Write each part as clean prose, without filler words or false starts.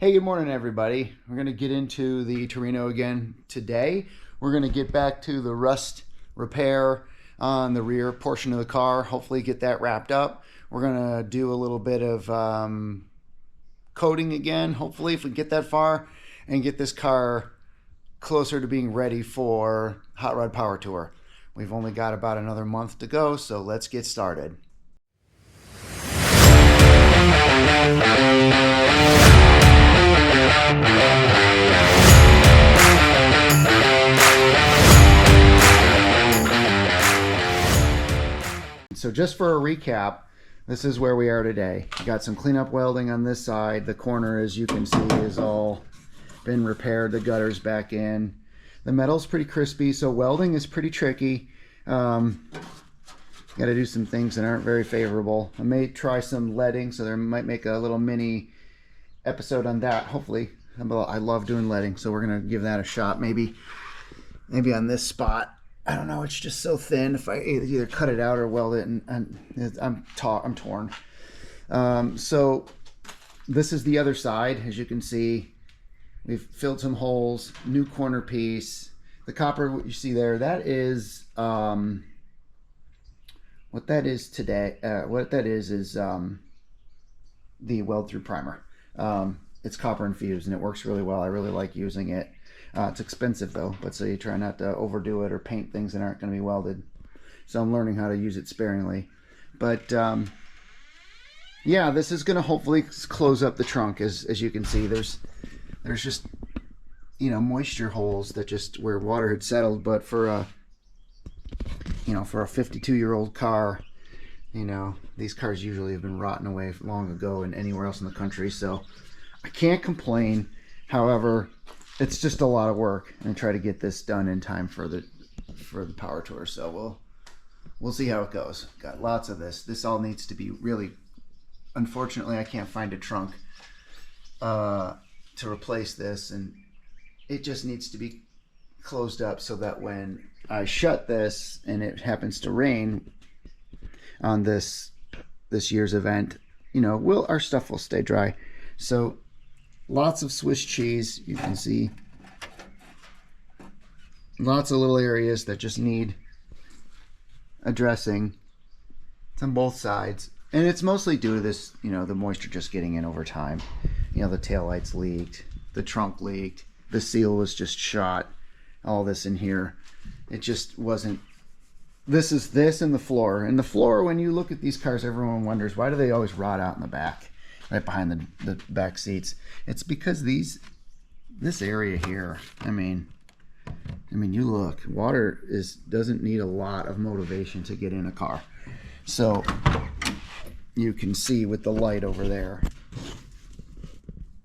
Hey, good morning, everybody. We're going to get into the Torino again today. We're going to get back to the rust repair on the rear portion of the car. Hopefully get that wrapped up. We're going to do a little bit of coating again, hopefully, if we get that far, and get this car closer to being ready for Hot Rod Power Tour. We've only got about another month to go, so let's get started. So just for a recap, this is where we are today. We got some cleanup welding on this side. The corner, as you can see, is all been repaired. The gutter's back in. The metal's pretty crispy, so welding is pretty tricky. Got to do some things that aren't very favorable. I may try some leading, so there might make a little mini episode on that, hopefully. I love doing leading, so we're going to give that a shot. Maybe on this spot. I don't know, it's just so thin. If I either cut it out or weld it, and I'm torn. So this is the other side. As you can see, we've filled some holes, new corner piece. The copper, what you see there, that is what that is today. What that is the weld through primer. It's copper infused and it works really well. I really like using it. It's expensive though, but so you try not to overdo it or paint things that aren't going to be welded. So I'm learning how to use it sparingly. But yeah, this is going to hopefully close up the trunk. As you can see, there's just, you know, moisture holes that just where water had settled. But for a 52-year-old car, you know, these cars usually have been rotting away long ago and anywhere else in the country. So I can't complain. However, it's just a lot of work, and try to get this done in time for the power tour. So we'll see how it goes. Got lots of this. This all needs to be really. Unfortunately, I can't find a trunk to replace this, and it just needs to be closed up so that when I shut this and it happens to rain on this year's event, you know, our stuff will stay dry. So. Lots of Swiss cheese, you can see. Lots of little areas that just need addressing. It's on both sides. And it's mostly due to this, you know, the moisture just getting in over time. You know, the taillights leaked, the trunk leaked, the seal was just shot, all this in here. It just wasn't. This is this and the floor. And the floor, when you look at these cars, everyone wonders, why do they always rot out in the back? Right behind the back seats. It's because this area here, I mean you look, water doesn't need a lot of motivation to get in a car. So you can see with the light over there,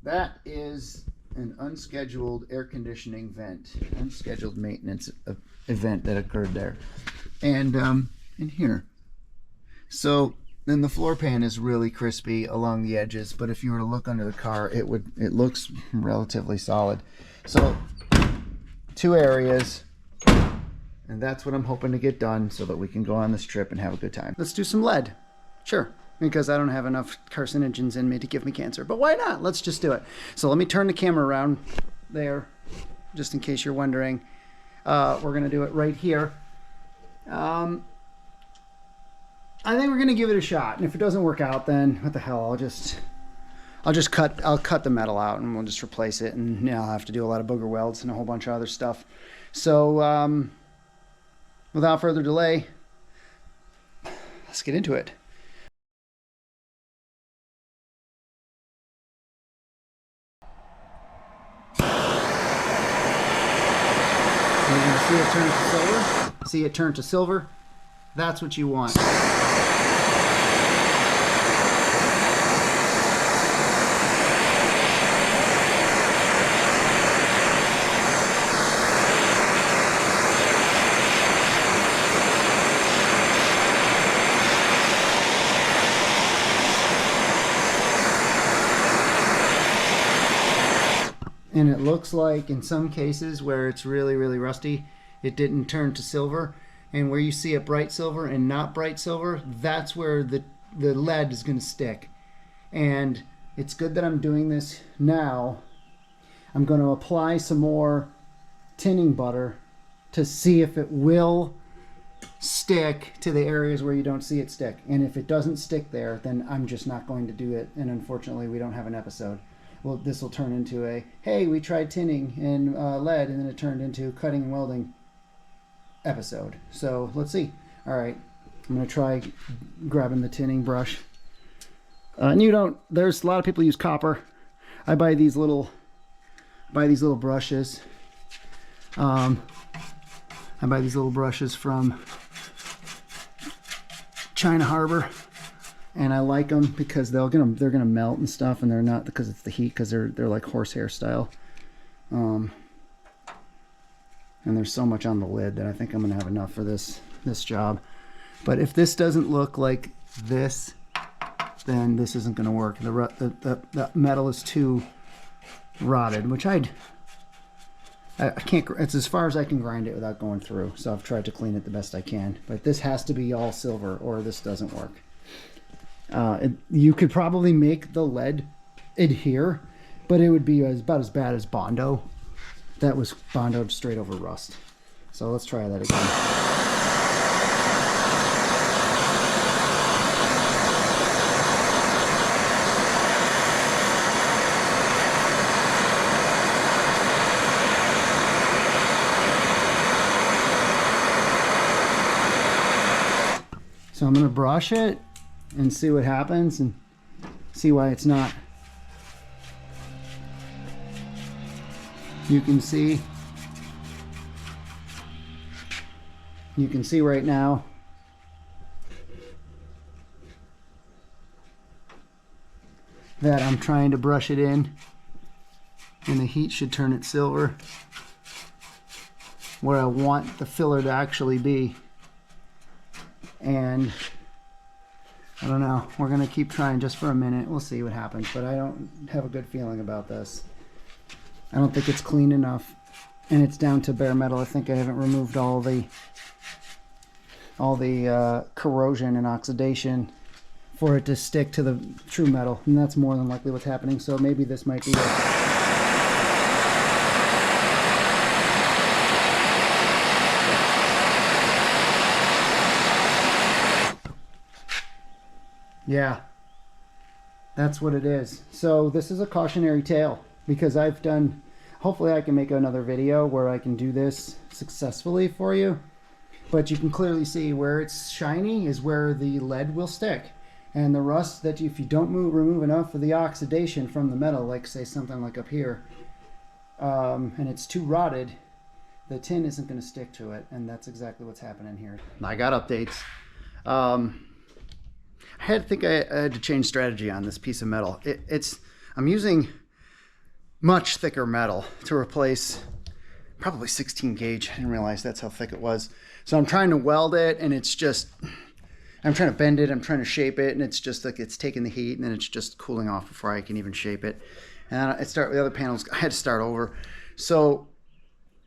that is an unscheduled air conditioning vent, unscheduled maintenance event that occurred there. And in here, so then the floor pan is really crispy along the edges, but if you were to look under the car, it looks relatively solid. So 2 areas, and that's what I'm hoping to get done so that we can go on this trip and have a good time. Let's do some lead. Sure, because I don't have enough carcinogens in me to give me cancer, but why not? Let's just do it. So let me turn the camera around there, just in case you're wondering. We're gonna do it right here. I think we're gonna give it a shot, and if it doesn't work out, then what the hell? I'll cut the metal out, and we'll just replace it, and I'll have to do a lot of booger welds and a whole bunch of other stuff. So, without further delay, let's get into it. So you're gonna see it turn to silver. See it turn to silver. That's what you want. And it looks like in some cases where it's really, really rusty, it didn't turn to silver. And where you see a bright silver and not bright silver, that's where the lead is going to stick. And It's good that I'm doing this now. I'm going to apply some more tinning butter to see if it will stick to the areas where you don't see it stick. And if it doesn't stick there, then I'm just not going to do it. And unfortunately, we don't have an episode. Well, this will turn into a, hey, we tried tinning and lead, and then it turned into cutting and welding episode. So let's see. All right, I'm going to try grabbing the tinning brush. And there's a lot of people use copper. I buy these little brushes. I buy these little brushes from China Harbor, and I like them because they're gonna melt and stuff, and they're not because it's the heat, because they're like horsehair style. And there's so much on the lid that I think I'm gonna have enough for this job. But if this doesn't look like this, then this isn't gonna work. The metal is too rotted, which I can't. It's as far as I can grind it without going through. So I've tried to clean it the best I can. But this has to be all silver, or this doesn't work. You could probably make the lead adhere, but it would be about as bad as Bondo. That was Bondoed straight over rust. So let's try that again. So I'm going to brush it and see what happens and see why it's not. You can see right now that I'm trying to brush it in, and the heat should turn it silver where I want the filler to actually be. And I don't know, we're gonna keep trying just for a minute. We'll see what happens, but I don't have a good feeling about this. I don't think it's clean enough, and it's down to bare metal. I think I haven't removed all the corrosion and oxidation for it to stick to the true metal, and that's more than likely what's happening. So maybe this might be it. Yeah, that's what it is. So this is a cautionary tale, because hopefully I can make another video where I can do this successfully for you. But you can clearly see where it's shiny is where the lead will stick. And the rust, that if you don't remove enough of the oxidation from the metal, like say something like up here, and it's too rotted, the tin isn't going to stick to it. And that's exactly what's happening here. I got updates. I had to change strategy on this piece of metal. I'm using much thicker metal to replace probably 16 gauge. I didn't realize that's how thick it was. So I'm trying to weld it, and I'm trying to bend it, I'm trying to shape it, and it's just like it's taking the heat, and then it's just cooling off before I can even shape it. And the other panels, I had to start over. So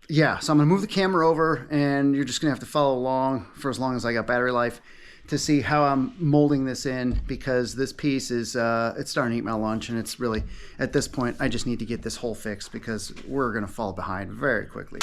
yeah, so I'm gonna move the camera over, and you're just gonna have to follow along for as long as I got battery life to see how I'm molding this in, because this piece is it's starting to eat my lunch, and it's really, at this point, I just need to get this hole fixed because we're gonna fall behind very quickly.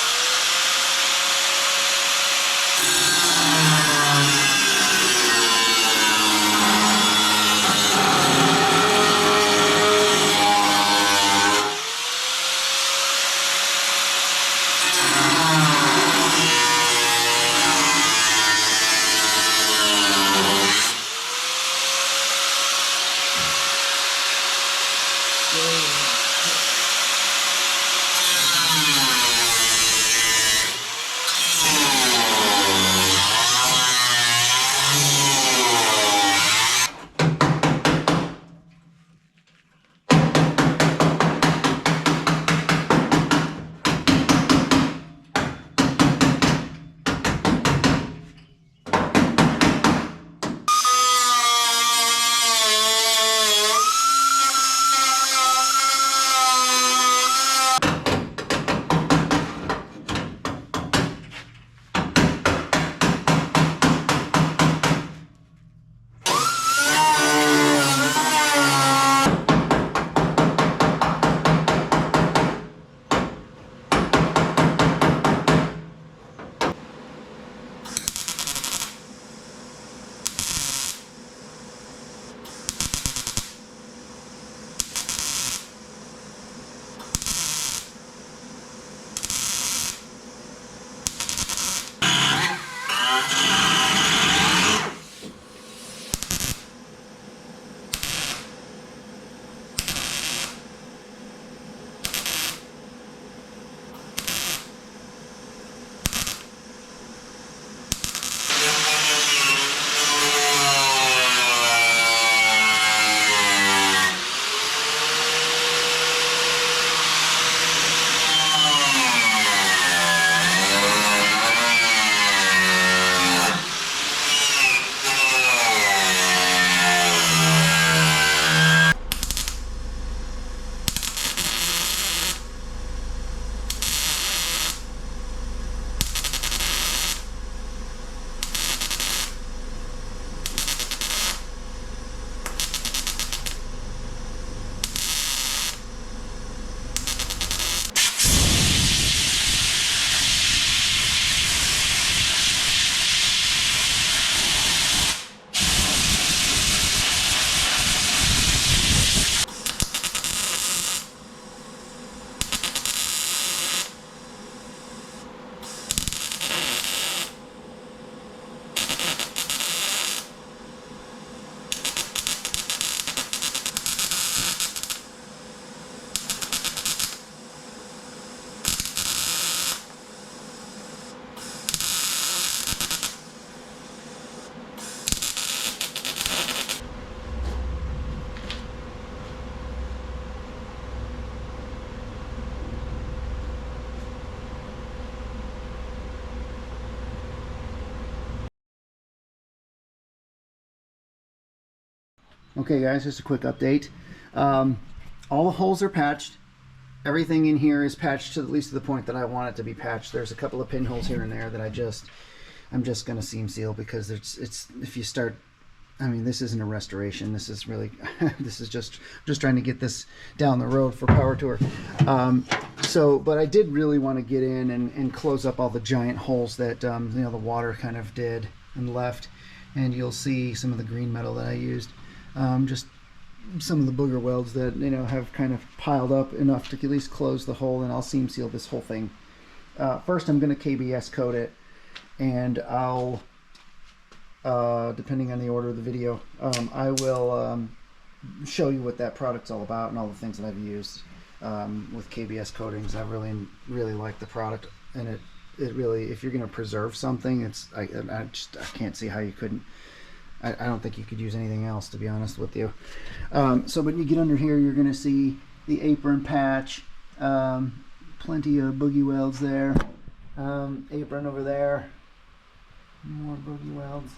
Okay guys, just a quick update. All the holes are patched. Everything in here is patched to at least to the point that I want it to be patched. There's a couple of pinholes here and there that I'm just going to seam seal, because it's if you start, I mean, this isn't a restoration. This is really this is just trying to get this down the road for Power Tour. But I did really want to get in and close up all the giant holes that you know, the water kind of did and left. And you'll see some of the green metal that I used. Just some of the booger welds that, you know, have kind of piled up enough to at least close the hole, and I'll seam seal this whole thing. First I'm going to KBS coat it, and I'll depending on the order of the video, I will show you what that product's all about and all the things that I've used with KBS coatings. I really like the product, and it really, if you're going to preserve something, it's I can't see how you couldn't. I don't think you could use anything else, to be honest with you. So when you get under here, you're going to see the apron patch, plenty of boogie welds there, apron over there, more boogie welds.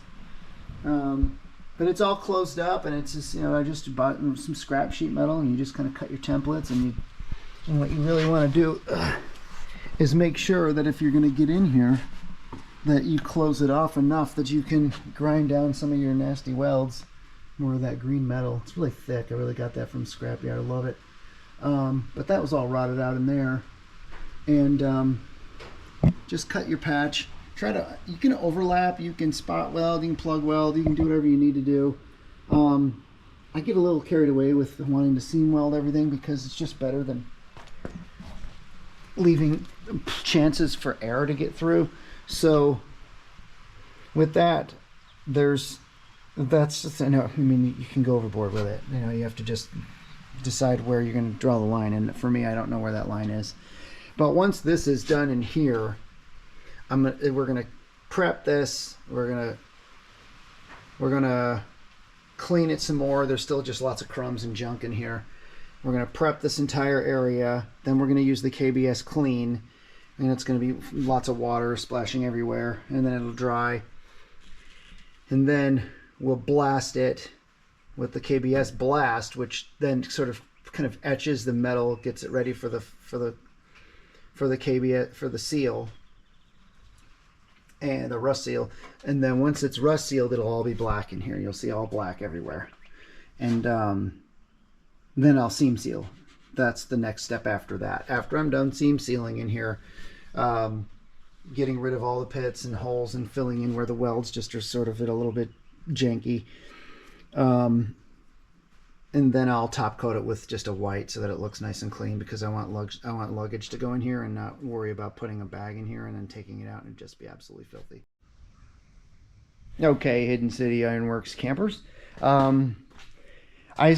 But it's all closed up, and it's just, you know, I just bought some scrap sheet metal, and you just kind of cut your templates, and what you really want to do is make sure that if you're going to get in here, that you close it off enough that you can grind down some of your nasty welds. More of that green metal. It's really thick. I really got that from Scrapyard. I love it. But that was all rotted out in there. And just cut your patch. You can overlap, you can spot weld, you can plug weld, you can do whatever you need to do. I get a little carried away with wanting to seam weld everything, because it's just better than leaving chances for air to get through. So with that, that's just, I mean, you can go overboard with it. You know, you have to just decide where you're going to draw the line. And for me, I don't know where that line is. But once this is done in here, we're gonna prep this. We're gonna clean it some more. There's still just lots of crumbs and junk in here. We're gonna prep this entire area. Then we're gonna use the KBS clean. And it's going to be lots of water splashing everywhere, and then it'll dry, and then we'll blast it with the KBS blast, which then sort of kind of etches the metal, gets it ready for the KBS, for the seal and the rust seal. And then once it's rust sealed, it'll all be black in here. You'll see all black everywhere, and then I'll seam seal. That's the next step after that. After I'm done seam sealing in here, getting rid of all the pits and holes and filling in where the welds just are sort of a little bit janky, and then I'll top coat it with just a white so that it looks nice and clean, because I want luggage to go in here and not worry about putting a bag in here and then taking it out and just be absolutely filthy. Okay, Hidden City Ironworks campers. I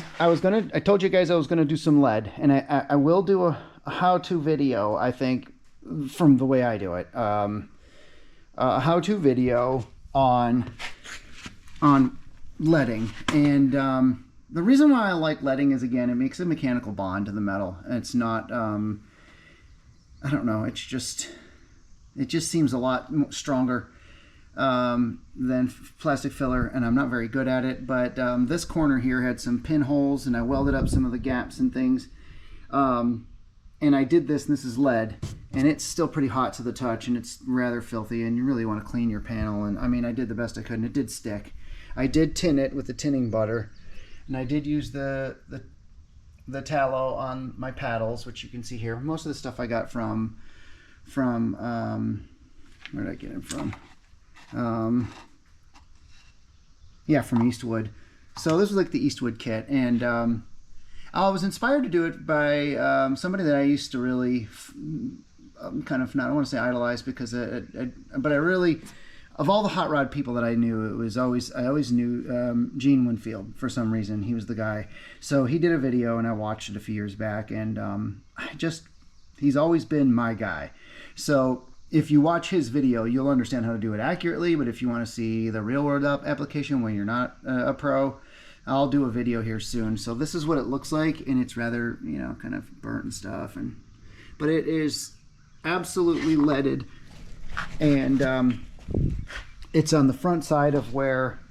told you guys I was gonna do some lead, and I will do a how-to video, I think, from the way I do it. A how-to video on leading. And the reason why I like leading is, again, it makes a mechanical bond to the metal. It's not, I don't know, it just seems a lot stronger than plastic filler, and I'm not very good at it. But this corner here had some pinholes, and I welded up some of the gaps and things. And I did this, and this is lead, and it's still pretty hot to the touch, and it's rather filthy, and you really want to clean your panel. And I mean, I did the best I could, and it did stick. I did tin it with the tinning butter, and I did use the tallow on my paddles, which you can see here. Most of the stuff I got from where did I get it from? Yeah, from Eastwood. So this was like the Eastwood kit, and I was inspired to do it by somebody that I used to really kind of, not, I don't want to say idolize, because but I really, of all the hot rod people that I knew, I always knew Gene Winfield for some reason. He was the guy. So he did a video, and I watched it a few years back, and he's always been my guy. So if you watch his video, you'll understand how to do it accurately. But if you want to see the real world application when you're not a pro, I'll do a video here soon. So this is what it looks like, and it's rather, you know, kind of burnt and stuff, but it is absolutely leaded, and it's on the front side of where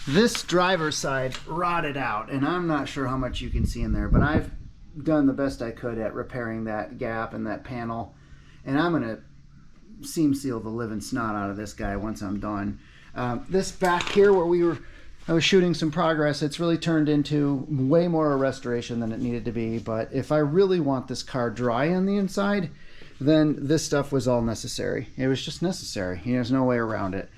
This driver's side rotted out, and I'm not sure how much you can see in there, but I've done the best I could at repairing that gap and that panel, and I'm going to seam seal the living snot out of this guy once I'm done. This back here where I was shooting some progress, it's really turned into way more a restoration than it needed to be, but if I really want this car dry on the inside, then this stuff was all necessary. It was just necessary. There's no way around it.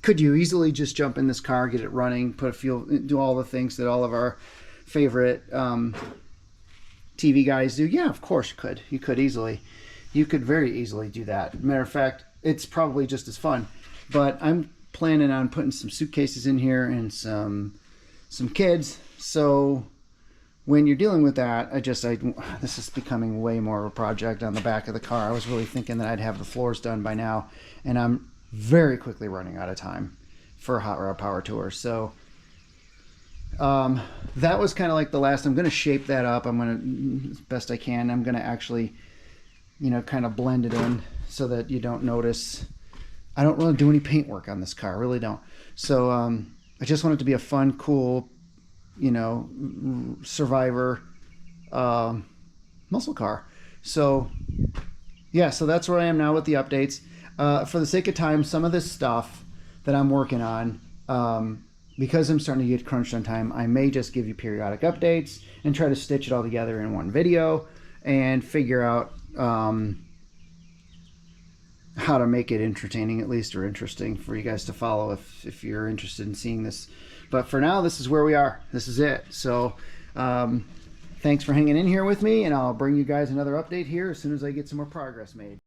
Could you easily just jump in this car, get it running, put a fuel, do all the things that all of our favorite TV guys do? Yeah, of course you could. You could easily. You could very easily do that. Matter of fact, it's probably just as fun. But I'm planning on putting some suitcases in here and some kids. So when you're dealing with that, this is becoming way more of a project on the back of the car. I was really thinking that I'd have the floors done by now, and I'm very quickly running out of time for Hot Rod Power Tour. So that was kind of like the last. I'm going to shape that up. I'm going to, as best I can, I'm going to actually, kind of blend it in so that you don't notice. I don't really do any paint work on this car. I really don't. So I just want it to be a fun, cool, survivor muscle car. So yeah, so that's where I am now with the updates. For the sake of time, some of this stuff that I'm working on, because I'm starting to get crunched on time, I may just give you periodic updates and try to stitch it all together in one video and figure out how to make it entertaining, at least, or interesting for you guys to follow if you're interested in seeing this. But for now, this is where we are. This is it. So thanks for hanging in here with me, and I'll bring you guys another update here as soon as I get some more progress made.